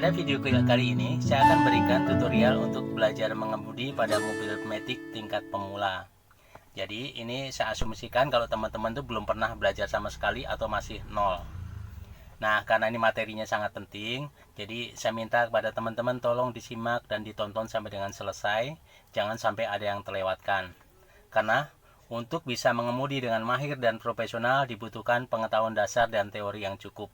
Pada video kali ini, saya akan berikan tutorial untuk belajar mengemudi pada mobil Matic tingkat pemula. Jadi, ini saya asumsikan kalau teman-teman tuh belum pernah belajar sama sekali atau masih nol. Nah, karena ini materinya sangat penting, jadi saya minta kepada teman-teman tolong disimak dan ditonton sampai dengan selesai. Jangan sampai ada yang terlewatkan. Karena untuk bisa mengemudi dengan mahir dan profesional dibutuhkan pengetahuan dasar dan teori yang cukup.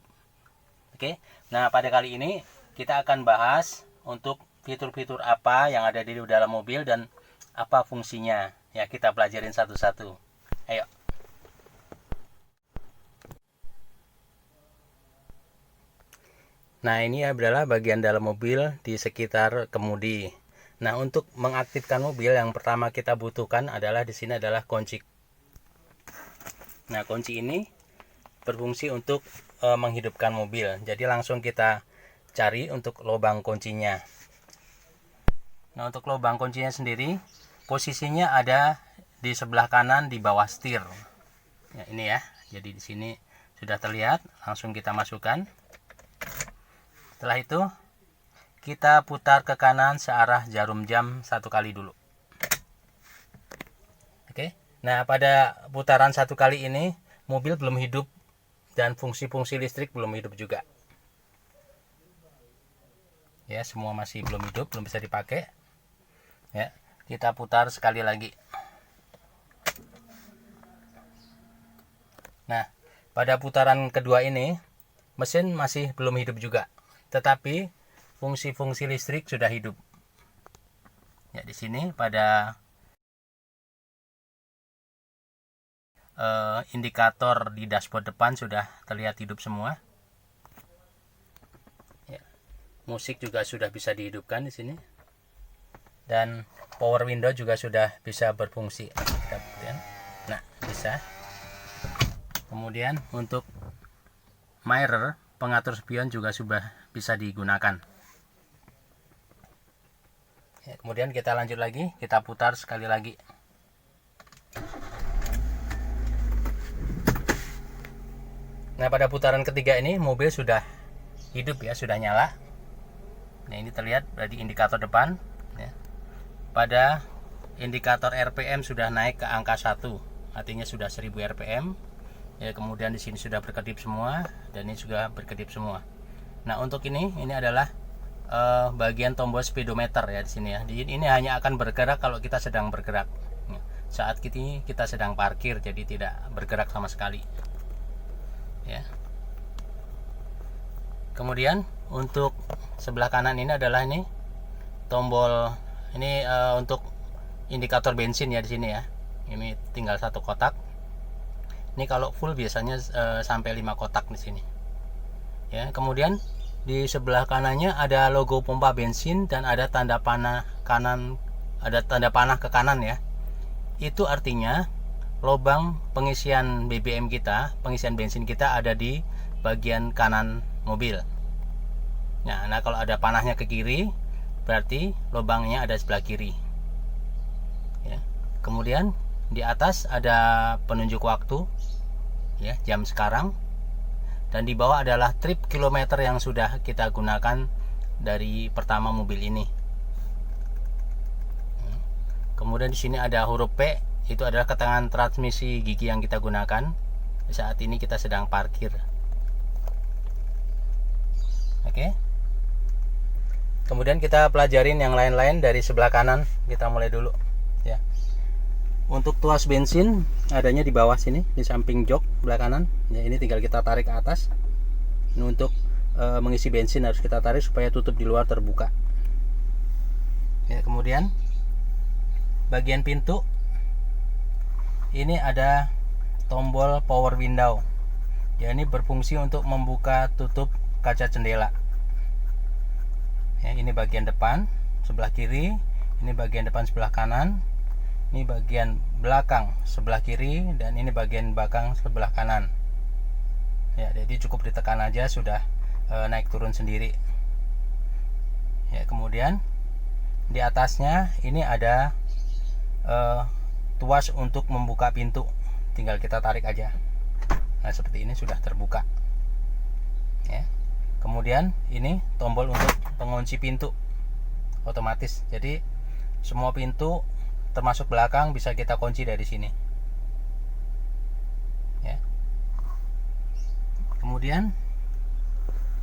Oke, nah pada kali ini kita akan bahas untuk fitur-fitur apa yang ada di dalam mobil dan apa fungsinya. Ya, kita pelajarin satu-satu. Ayo. Nah, ini adalah bagian dalam mobil di sekitar kemudi. Nah, untuk mengaktifkan mobil yang pertama kita butuhkan adalah di sini adalah kunci. Nah, kunci ini berfungsi untuk menghidupkan mobil. Jadi langsung kita cari untuk lubang kuncinya. Nah, untuk lubang kuncinya sendiri posisinya ada di sebelah kanan di bawah setir. Ya, ini ya. Jadi di sini sudah terlihat, langsung kita masukkan. Setelah itu kita putar ke kanan searah jarum jam 1 kali dulu. Oke. Nah, pada putaran 1 kali ini mobil belum hidup dan fungsi-fungsi listrik belum hidup juga. Ya, semua masih belum hidup, belum bisa dipakai. Ya, kita putar sekali lagi. Nah, pada putaran kedua ini mesin masih belum hidup juga, tetapi fungsi-fungsi listrik sudah hidup. Ya, di sini pada indikator di dashboard depan sudah terlihat hidup semua. Musik juga sudah bisa dihidupkan di sini, dan power window juga sudah bisa berfungsi. Nah, bisa. Kemudian untuk mirror, pengatur spion juga sudah bisa digunakan. Ya, kemudian kita lanjut lagi, kita putar sekali lagi. Nah, pada putaran ketiga ini mobil sudah hidup ya, sudah nyala. Nah, ini terlihat dari indikator depan ya. Pada indikator RPM sudah naik ke angka 1, artinya sudah 1000 RPM ya. Kemudian di sini sudah berkedip semua dan ini juga berkedip semua. Nah, untuk ini adalah bagian tombol speedometer ya di sini ya. Ini hanya akan bergerak kalau kita sedang bergerak ya. Saat kita sedang parkir, jadi tidak bergerak sama sekali ya. Kemudian untuk sebelah kanan ini adalah ini tombol ini untuk indikator bensin ya di sini ya. Ini tinggal 1 kotak. Ini kalau full biasanya sampai 5 kotak di sini. Ya, kemudian di sebelah kanannya ada logo pompa bensin dan ada tanda panah kanan, ada tanda panah ke kanan ya. Itu artinya lubang pengisian BBM kita, pengisian bensin kita ada di bagian kanan mobil. Nah, kalau ada panahnya ke kiri, berarti lubangnya ada sebelah kiri. Ya. Kemudian di atas ada penunjuk waktu, ya, jam sekarang, dan di bawah adalah trip kilometer yang sudah kita gunakan dari pertama mobil ini. Kemudian di sini ada huruf P, itu adalah keterangan transmisi gigi yang kita gunakan saat ini kita sedang parkir. Oke. Kemudian kita pelajarin yang lain-lain dari sebelah kanan. Kita mulai dulu ya. Untuk tuas bensin adanya di bawah sini, di samping jok sebelah kanan ya. Ini tinggal kita tarik ke atas. Ini untuk mengisi bensin harus kita tarik supaya tutup di luar terbuka ya. Kemudian bagian pintu ini ada tombol power window ya. Ini berfungsi untuk membuka tutup kaca jendela ya. Ini bagian depan sebelah kiri, ini bagian depan sebelah kanan, ini bagian belakang sebelah kiri, dan ini bagian belakang sebelah kanan ya. Jadi cukup ditekan aja sudah naik turun sendiri ya. Kemudian di atasnya ini ada tuas untuk membuka pintu, tinggal kita tarik aja. Nah, seperti ini sudah terbuka ya. Kemudian ini tombol untuk pengunci pintu otomatis. Jadi semua pintu termasuk belakang bisa kita kunci dari sini. Ya. Kemudian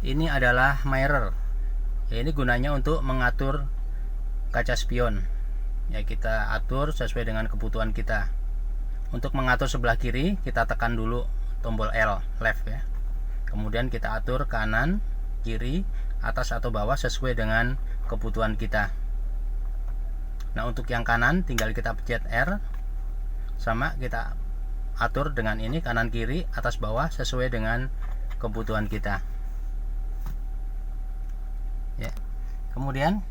ini adalah mirror. Ya, ini gunanya untuk mengatur kaca spion. Ya, kita atur sesuai dengan kebutuhan kita. Untuk mengatur sebelah kiri, kita tekan dulu tombol L, left ya. Kemudian kita atur kanan, kiri, atas atau bawah sesuai dengan kebutuhan kita. Nah, untuk yang kanan tinggal kita pencet R, sama kita atur dengan ini kanan kiri, atas bawah sesuai dengan kebutuhan kita. Ya. Kemudian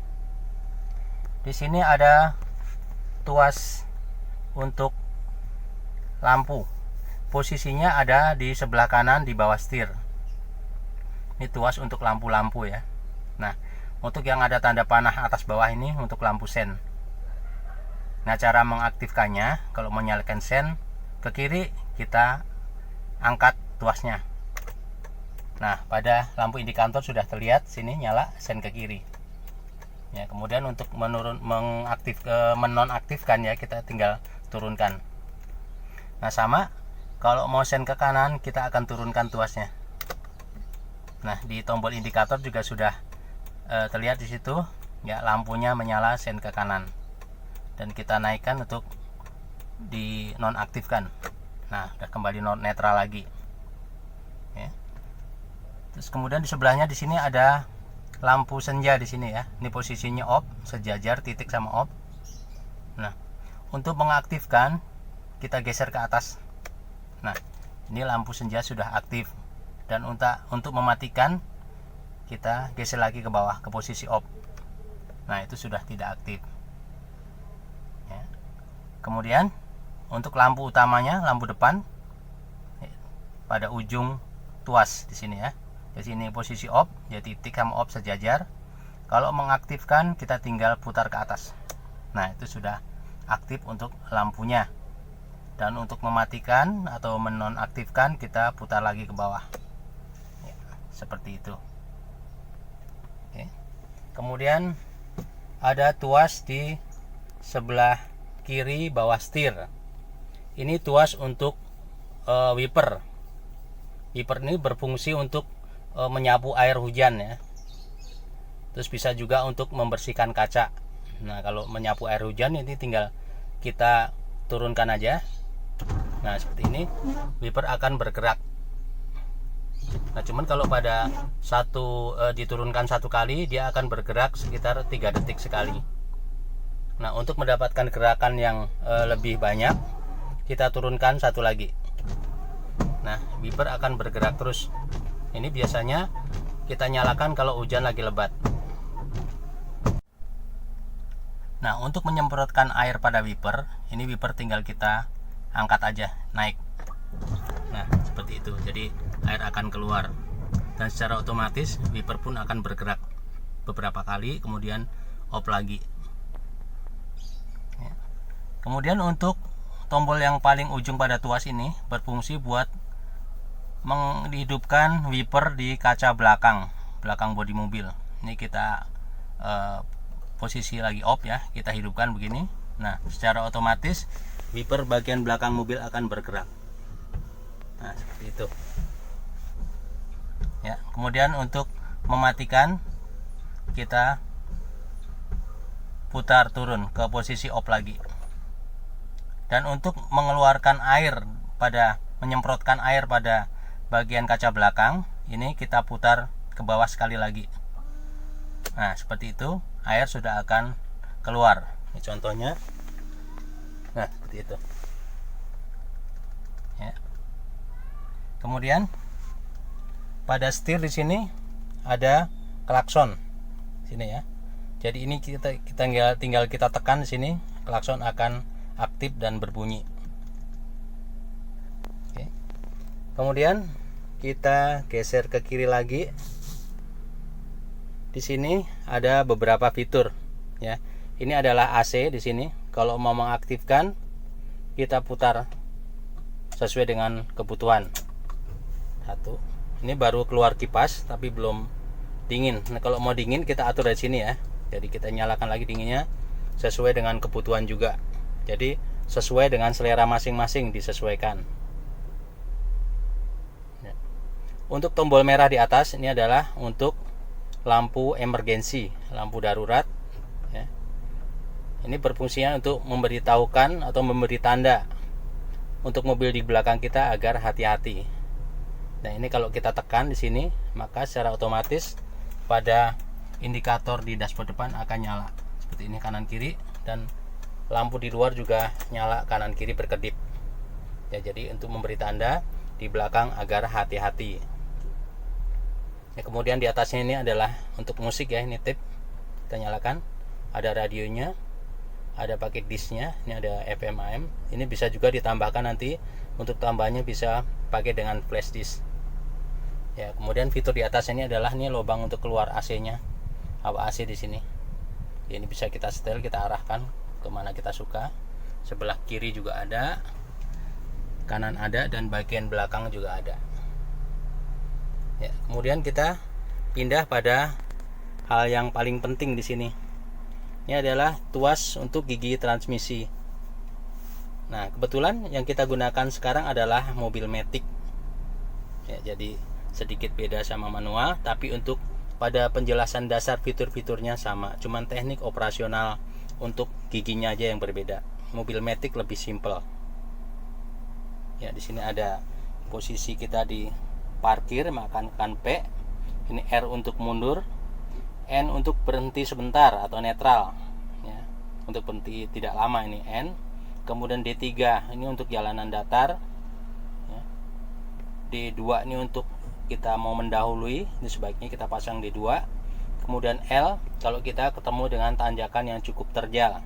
di sini ada tuas untuk lampu. Posisinya ada di sebelah kanan di bawah setir. Ini tuas untuk lampu-lampu ya. Nah, untuk yang ada tanda panah atas bawah ini untuk lampu sen. Nah, cara mengaktifkannya, kalau menyalakan sen, ke kiri kita angkat tuasnya. Nah, pada lampu indikator sudah terlihat sini nyala sen ke kiri. Ya, kemudian untuk menonaktifkan ya, kita tinggal turunkan. Nah, sama kalau mau sen ke kanan, kita akan turunkan tuasnya. Nah, di tombol indikator juga sudah terlihat di situ ya, lampunya menyala sen ke kanan. Dan kita naikkan untuk dinonaktifkan. Nah, udah kembali netral lagi. Ya. Terus kemudian di sebelahnya di sini ada lampu senja di sini ya. Ini posisinya off, sejajar titik sama off. Nah, untuk mengaktifkan kita geser ke atas. Nah, ini lampu senja sudah aktif. Dan untuk mematikan kita geser lagi ke bawah ke posisi off. Nah, itu sudah tidak aktif. Ya. Kemudian untuk lampu utamanya, lampu depan pada ujung tuas di sini ya. Di sini posisi off, jadi titik sama off sejajar. Kalau mengaktifkan kita tinggal putar ke atas. Nah, itu sudah aktif untuk lampunya. Dan untuk mematikan atau menonaktifkan kita putar lagi ke bawah. Ya, seperti itu. Oke. Kemudian ada tuas di sebelah kiri bawah setir. Ini tuas untuk wiper. Wiper ini berfungsi untuk menyapu air hujan ya. Terus bisa juga untuk membersihkan kaca. Nah, kalau menyapu air hujan ini tinggal kita turunkan aja. Nah, seperti ini wiper akan bergerak. Nah, cuman kalau pada diturunkan satu kali, dia akan bergerak sekitar 3 detik sekali. Nah, untuk mendapatkan gerakan yang lebih banyak, kita turunkan satu lagi. Nah, wiper akan bergerak terus. Ini biasanya kita nyalakan kalau hujan lagi lebat. Nah, untuk menyemprotkan air pada wiper, ini wiper tinggal kita angkat aja, naik. Nah, seperti itu. Jadi air akan keluar. Dan secara otomatis wiper pun akan bergerak beberapa kali, kemudian off lagi. Ya. Kemudian untuk tombol yang paling ujung pada tuas ini berfungsi buat menghidupkan wiper di kaca belakang bodi mobil. Ini kita posisi lagi off ya, kita hidupkan begini. Nah, secara otomatis wiper bagian belakang mobil akan bergerak. Nah, seperti itu. Ya, kemudian untuk mematikan kita putar turun ke posisi off lagi. Dan untuk mengeluarkan air menyemprotkan air pada bagian kaca belakang, ini kita putar ke bawah sekali lagi. Nah, seperti itu, air sudah akan keluar. Ini contohnya. Nah, seperti itu. Ya. Kemudian pada setir di sini ada klakson sini ya. Jadi ini kita tinggal kita tekan di sini, klakson akan aktif dan berbunyi. Oke. Kemudian kita geser ke kiri lagi. Di sini ada beberapa fitur ya. Ini adalah AC di sini. Kalau mau mengaktifkan, kita putar sesuai dengan kebutuhan. Satu. Ini baru keluar kipas tapi belum dingin. Nah, kalau mau dingin kita atur dari sini ya. Jadi kita nyalakan lagi dinginnya sesuai dengan kebutuhan juga. Jadi sesuai dengan selera masing-masing disesuaikan. Untuk tombol merah di atas ini adalah untuk lampu emergency, lampu darurat ya. Ini berfungsinya untuk memberitahukan atau memberi tanda untuk mobil di belakang kita agar hati-hati. Nah, ini kalau kita tekan di sini, maka secara otomatis pada indikator di dashboard depan akan nyala seperti ini kanan kiri, dan lampu di luar juga nyala kanan kiri berkedip. Ya, jadi untuk memberi tanda di belakang agar hati-hati. Ya, kemudian di atasnya ini adalah untuk musik ya, ini tip kita nyalakan, ada radionya, ada paket disknya, ini ada FM AM. Ini bisa juga ditambahkan nanti, untuk tambahnya bisa pakai dengan flash disk. Ya, kemudian fitur di atas ini adalah ini lubang untuk keluar AC-nya, hava AC di sini. Ya, ini bisa kita setel, kita arahkan kemana kita suka. Sebelah kiri juga ada, kanan ada, dan bagian belakang juga ada. Ya, kemudian kita pindah pada hal yang paling penting di sini. Ini adalah tuas untuk gigi transmisi. Nah, kebetulan yang kita gunakan sekarang adalah mobil matic. Ya, jadi sedikit beda sama manual, tapi untuk pada penjelasan dasar fitur-fiturnya sama. Cuman teknik operasional untuk giginya aja yang berbeda. Mobil matic lebih simple. Ya, di sini ada posisi kita di parkir, makan P. Ini R untuk mundur, N untuk berhenti sebentar atau netral ya. Untuk berhenti tidak lama ini N. Kemudian D3 ini untuk jalanan datar ya. D2 ini untuk kita mau mendahului, ini sebaiknya kita pasang D2. Kemudian L kalau kita ketemu dengan tanjakan yang cukup terjal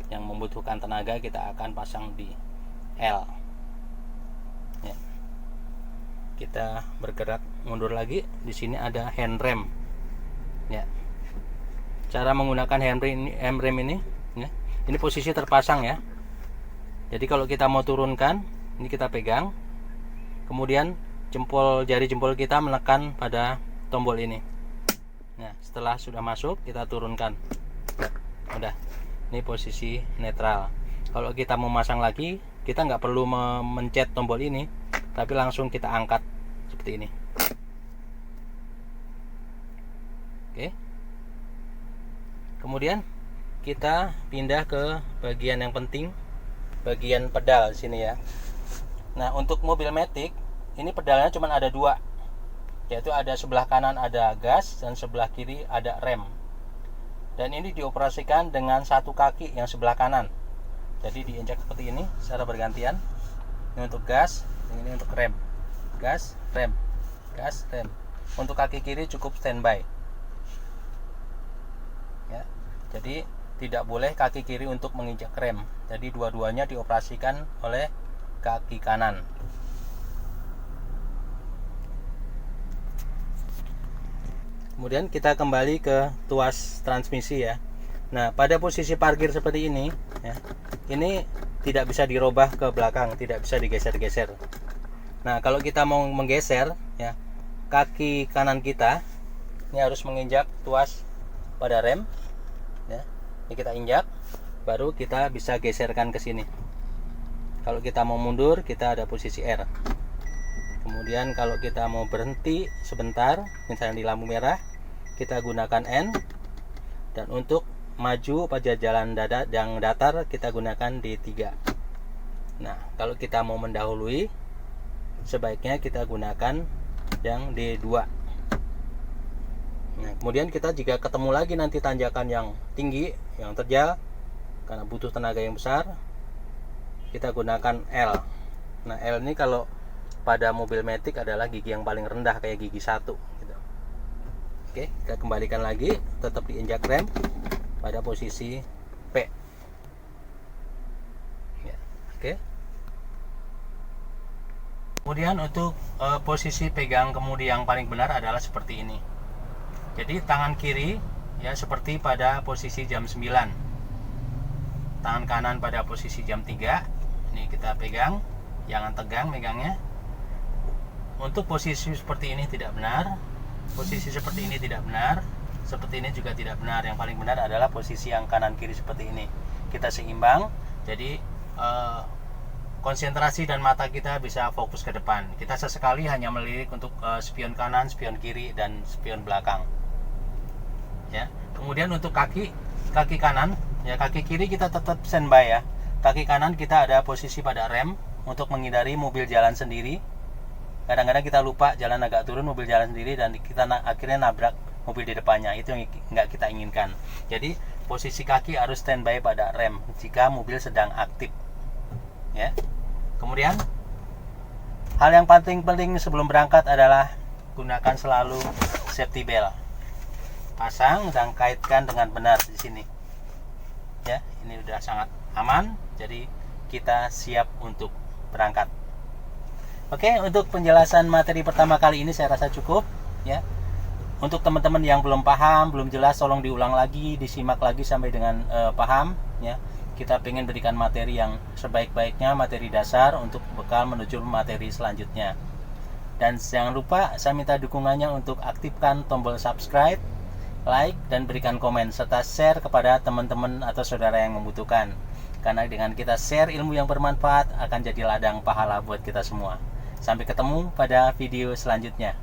yang membutuhkan tenaga, kita akan pasang di L ya. Kita bergerak mundur lagi, di sini ada handrem ya. Cara menggunakan handrem ini ya. Ini posisi terpasang ya. Jadi kalau kita mau turunkan, ini kita pegang, kemudian jari jempol kita menekan pada tombol ini. Nah, setelah sudah masuk kita turunkan. Udah, ini posisi netral. Kalau kita mau masang lagi, kita nggak perlu mencet tombol ini, tapi langsung kita angkat seperti ini. Oke. Kemudian kita pindah ke bagian yang penting, bagian pedal di sini ya. Nah, untuk mobil matic ini pedalnya cuma ada dua, yaitu ada sebelah kanan ada gas dan sebelah kiri ada rem. Dan ini dioperasikan dengan satu kaki yang sebelah kanan. Jadi diinjak seperti ini secara bergantian. Ini untuk gas, ini untuk rem. Gas, rem, gas, rem. Untuk kaki kiri cukup standby. Ya, jadi tidak boleh kaki kiri untuk menginjak rem. Jadi dua-duanya dioperasikan oleh kaki kanan. Kemudian kita kembali ke tuas transmisi ya. Nah, pada posisi parkir seperti ini ya, ini tidak bisa dirubah ke belakang, tidak bisa digeser-geser. Nah, kalau kita mau menggeser ya, kaki kanan kita ini harus menginjak tuas pada rem ya. Ini kita injak, baru kita bisa geserkan ke sini. Kalau kita mau mundur, kita ada posisi R. Kemudian kalau kita mau berhenti sebentar, misalnya di lampu merah, kita gunakan N. Dan untuk maju pada jalan yang datar, kita gunakan D3. Nah, kalau kita mau mendahului, sebaiknya kita gunakan yang D2. Nah, kemudian kita jika ketemu lagi nanti tanjakan yang tinggi, yang terjal, karena butuh tenaga yang besar, kita gunakan L. Nah, L ini kalau pada mobil matic adalah gigi yang paling rendah, kayak gigi 1 gitu. Oke, kita kembalikan lagi, tetap diinjak rem pada posisi P ya. Oke. Kemudian untuk posisi pegang kemudi yang paling benar adalah seperti ini. Jadi tangan kiri ya seperti pada posisi jam 9, tangan kanan pada posisi jam 3. Ini kita pegang, jangan tegang megangnya. Untuk posisi seperti ini tidak benar. posisi seperti ini tidak benar, seperti ini juga tidak benar. Yang paling benar adalah posisi yang kanan kiri seperti ini. Kita seimbang, jadi konsentrasi dan mata kita bisa fokus ke depan. Kita sesekali hanya melirik untuk spion kanan, spion kiri, dan spion belakang. Ya. Kemudian untuk kaki kanan, ya kaki kiri kita tetap standby ya. Kaki kanan kita ada posisi pada rem untuk menghindari mobil jalan sendiri. Kadang-kadang kita lupa jalan agak turun, mobil jalan sendiri, dan kita akhirnya nabrak mobil di depannya. Itu yang nggak kita inginkan. Jadi posisi kaki harus standby pada rem jika mobil sedang aktif. Ya. Kemudian hal yang paling penting sebelum berangkat adalah gunakan selalu safety belt. Pasang dan kaitkan dengan benar di sini. Ya, ini udah sangat aman. Jadi kita siap untuk berangkat. Oke, untuk penjelasan materi pertama kali ini saya rasa cukup ya. Untuk teman-teman yang belum paham, belum jelas, tolong diulang lagi, disimak lagi sampai dengan paham ya. Kita ingin berikan materi yang sebaik-baiknya, materi dasar untuk bekal menuju materi selanjutnya. Dan jangan lupa saya minta dukungannya untuk aktifkan tombol subscribe, like, dan berikan komen serta share kepada teman-teman atau saudara yang membutuhkan. Karena dengan kita share ilmu yang bermanfaat akan jadi ladang pahala buat kita semua. Sampai ketemu pada video selanjutnya.